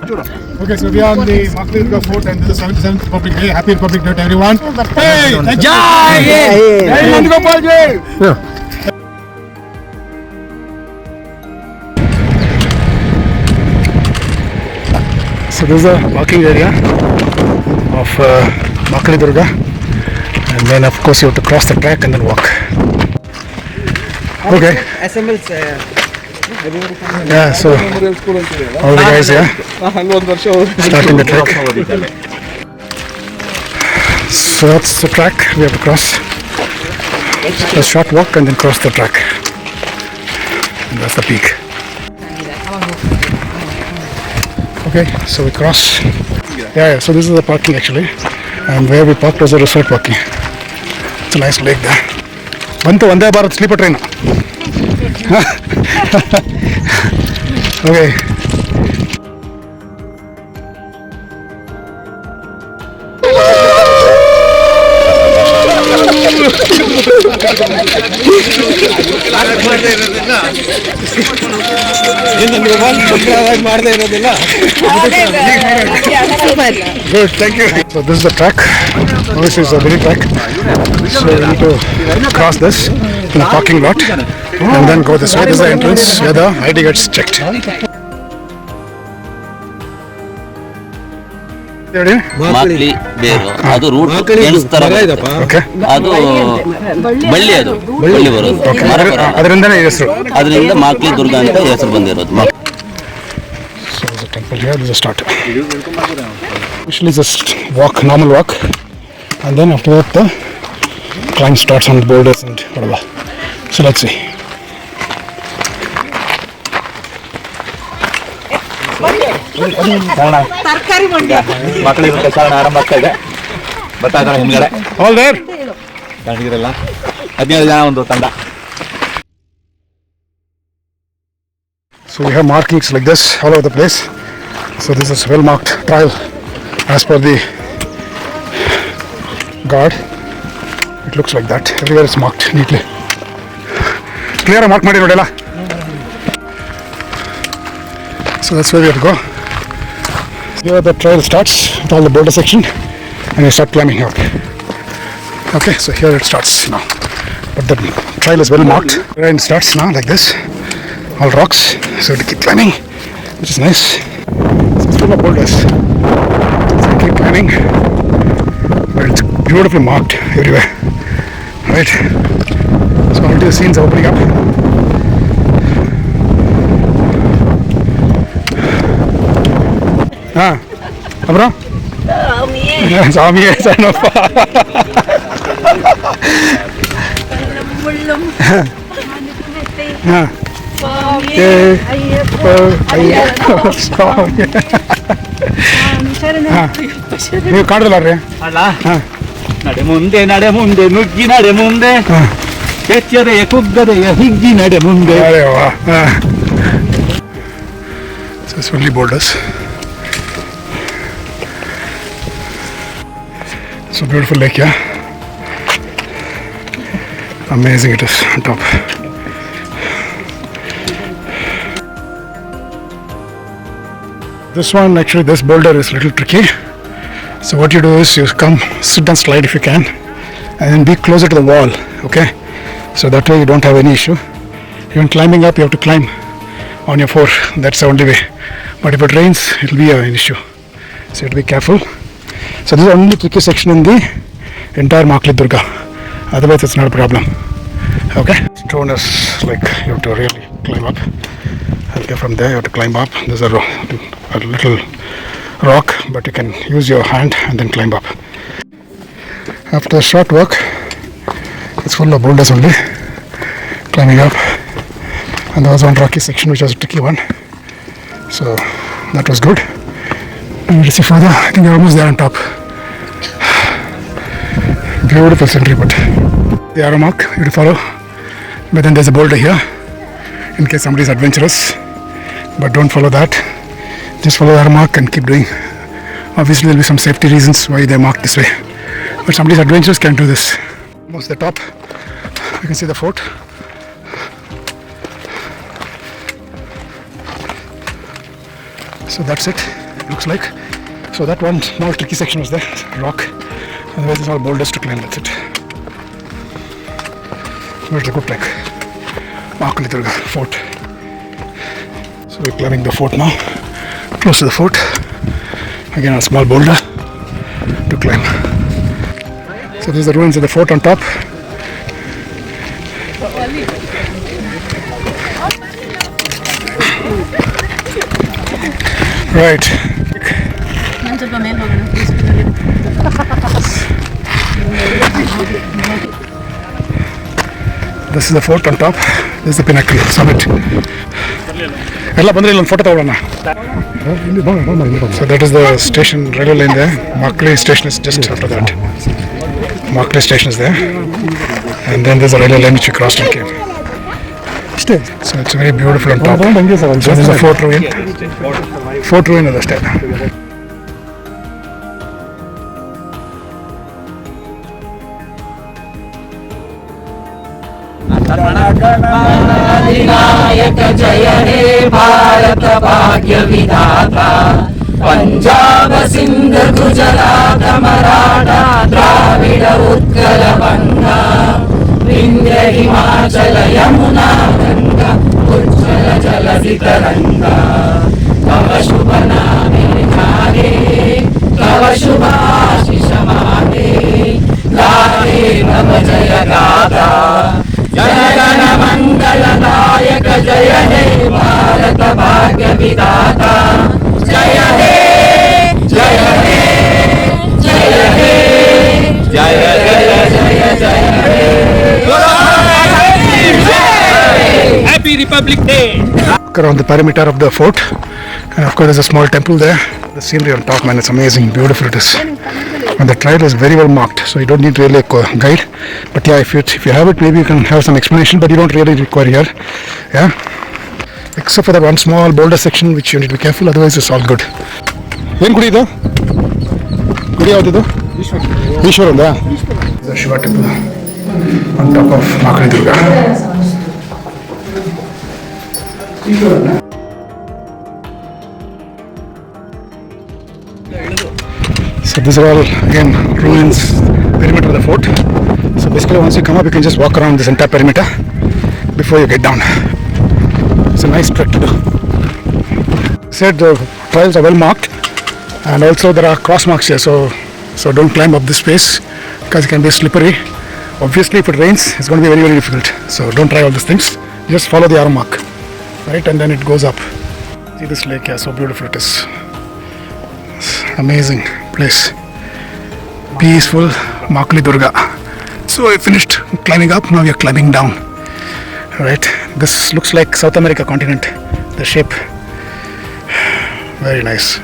Okay, so we are on the Makalidurga Fort and this is 77th Republic Day. Happy Republic Day to everyone. Hey! Jai! Jai Nandgopal Ji! So this is a walking area of Makalidurga, and then of course you have to cross the track and then walk. Okay. Yeah, so all the guys here starting the track. So that's the track we have to cross. A short walk and then cross the track. And that's the peak. Okay, so we cross. Yeah, so this is the parking actually. And where we parked was a resort parking. It's a nice lake there. Bantu Vande Bharat sleeper train. Okay. Good, thank you. So this is the track. This is a very track. So we need to cross this in a parking lot and then go this way. This is the entrance where the ID gets checked. ಮಾಕ್ಲಿ ಬೇರು ಅದು root ಎಣಿಸ್ತಾರ ಅದು ಬಳ್ಳಿ ಅದು ಬಳ್ಳಿ ಬರೋದು ಅದರಿಂದನೇ ಹೆಸರು ಅದರಿಂದ ಮಾಕ್ಲಿ ದುರ್ಗ ಅಂತ ಹೆಸರು ಬಂದಿರೋದು. So there's a temple here. This is a start. Usually just walk, normal walk, and then after that the climb starts on the boulders and whatever. So let's see. All there? So we have markings like this all over the place. So this is well marked trail as per the guard. It looks like that. Everywhere is marked neatly. Clear mark madi nodela. So that's where we have to go. Here the trail starts with all the boulder section and you start climbing up. Okay, so here it starts now. But the trail is well marked. Here it starts now like this. All rocks. So to keep climbing, which is nice. So it's full of boulders. So keep climbing. But it's beautifully marked everywhere. Right? So already the scenes are opening up. Abra? Swami, yes, I know. ನೀವು ಕಾಡಲ್ಲ ರೀ ಅಲ್ಲ ನಡೆ ಮುಂದೆ ನುಗ್ಗಿ ನಡೆ ಮುಂದೆ ಎಚ್ಚರೆಯ ಕುಗ್ಗದೆಯ ಹಿಗ್ಗಿ ನಡೆ ಮುಂದೆ. So it's only boulders. It's a beautiful lake here. Amazing it is on top. This one actually, this boulder is a little tricky. So what you do is you come, sit and slide if you can, and then be closer to the wall, okay? So that way you don't have any issue. Even climbing up, you have to climb on your four. That's the only way. But if it rains, it will be an issue. So you have to be careful. So this is the only tricky section in the entire Makalidurga. Otherwise it's not a problem. Okay? Stone is like you have to really climb up. Okay, from there you have to climb up. There's a little rock, but you can use your hand and then climb up. After a short walk, it's full of boulders only. Climbing up. And there was one rocky section which was a tricky one. So that was good. Let's see further. I think we're almost there on top. Beautiful scenery, but the arrow mark you have to follow. But then there's a boulder here in case somebody is adventurous. But don't follow that. Just follow the arrow mark and keep doing. Obviously there will be some safety reasons why they mark this way. But somebody is adventurous can do this. Almost the top. You can see the fort. So that's it. looks like. So that one small tricky section was there, rock. Otherwise it's all boulders to climb, that's it. But it's a good trek. Makalidurga Fort. So we're climbing the fort now. Close to the fort. Again a small boulder to climb. So there's the ruins of the fort on top. Right. This is the fort on top. This is the pinnacle summit. ಎಲ್ಲ ಬಂದ್ರೆ ಇಲ್ಲೊಂದು photo ತಗೊಳ್ಳೋಣ. So that is the station, railway line there. Maakali station is just after that. Maakali station is there. And then there's a railway line which we crossed and came. So it's very beautiful on top. So there's a fort ruin. Fort ruin is the step. अधिनायक जय हे भारत भाग्य विधाता पंजाब सिंध गुजरात मराठा द्राविड उत्कल बंगा विंध्य हिमाचल यमुना गंगा उज्जल जलधि तरंगा तव शुभ नामे जागे तव शुभ आशीष मागे गाहे तव जय गाथा जनगण मंगलदायक जय हे भारत भाग्य विधाता जय हे जय हे जय हे जय जय जय हे happy Republic Day. Around the perimeter of the fort, and of course there's a small temple there. The scenery on top, man, it's amazing, beautiful it is. And the trail is very well marked, so you don't need really a guide. But yeah, if you have it, maybe you can have some explanation, but you don't really require here. Yeah, except for that one small boulder section which you need to be careful, otherwise it's all good. When gudi idu? Gudi yavudu? Ishwaranda. The Shiva temple on top of Makalidurga. So these are all again ruins, perimeter of the fort. So basically once you come up you can just walk around this entire perimeter before you get down. It's a nice trek to do. Said the trails are well marked and also there are cross marks here, so don't climb up this face because it can be slippery. Obviously if it rains it's going to be very very difficult, so don't try all these things. Just follow the arrow mark, right, and then it goes up. See this lake here, so beautiful it is. Amazing place, peaceful Makalidurga. So I finished climbing up, now we are climbing down. Right, this looks like South America continent, the shape. Very nice.